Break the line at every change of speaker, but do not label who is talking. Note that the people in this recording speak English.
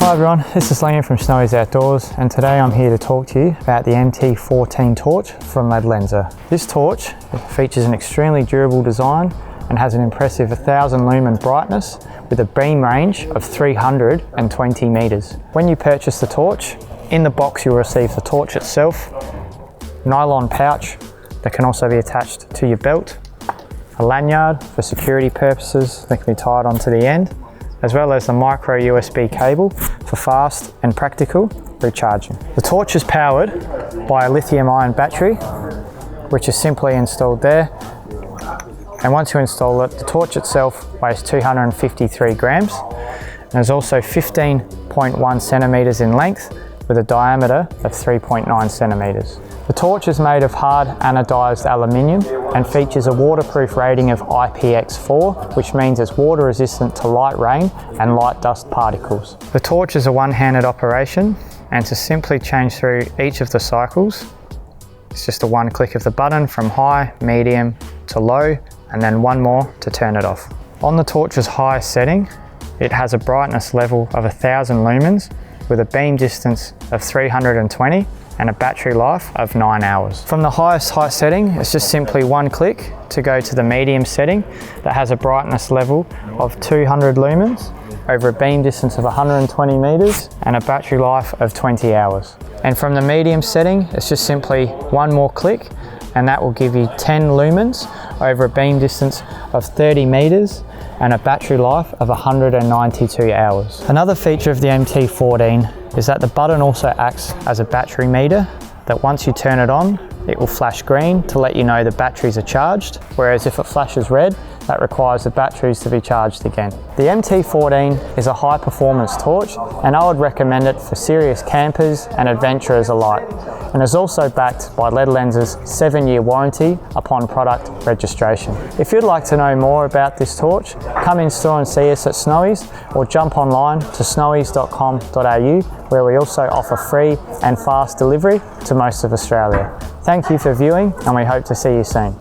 Hi everyone, this is Liam from Snowy's Outdoors, and today I'm here to talk to you about the MT14 torch from Ledlenser. This torch features an extremely durable design and has an impressive 1000 lumen brightness with a beam range of 320 meters. When you purchase the torch, in the box you'll receive the torch itself, nylon pouch that can also be attached to your belt, a lanyard for security purposes that can be tied onto the end, as well as the micro USB cable for fast and practical recharging. The torch is powered by a lithium-ion battery, which is simply installed there. And once you install it, the torch itself weighs 253 grams and is also 15.1 centimeters in length with a diameter of 3.9 centimeters. The torch is made of hard anodised aluminium and features a waterproof rating of IPX4, which means it's water resistant to light rain and light dust particles. The torch is a one-handed operation, and to simply change through each of the cycles, it's just a one click of the button from high, medium to low, and then one more to turn it off. On the torch's high setting, it has a brightness level of 1000 lumens with a beam distance of 320 and a battery life of 9 hours. From the highest height setting, it's just simply one click to go to the medium setting that has a brightness level of 200 lumens over a beam distance of 120 meters and a battery life of 20 hours. And from the medium setting, it's just simply one more click and that will give you 10 lumens over a beam distance of 30 meters and a battery life of 192 hours. Another feature of the MT14 is that the button also acts as a battery meter, that once you turn it on, it will flash green to let you know the batteries are charged, whereas if it flashes red, that requires the batteries to be charged again. The MT14 is a high performance torch, and I would recommend it for serious campers and adventurers alike, and is also backed by Ledlenser's 7-year warranty upon product registration. If you'd like to know more about this torch, come in store and see us at Snowy's, or jump online to snowys.com.au, where we also offer free and fast delivery to most of Australia. Thank you for viewing, and we hope to see you soon.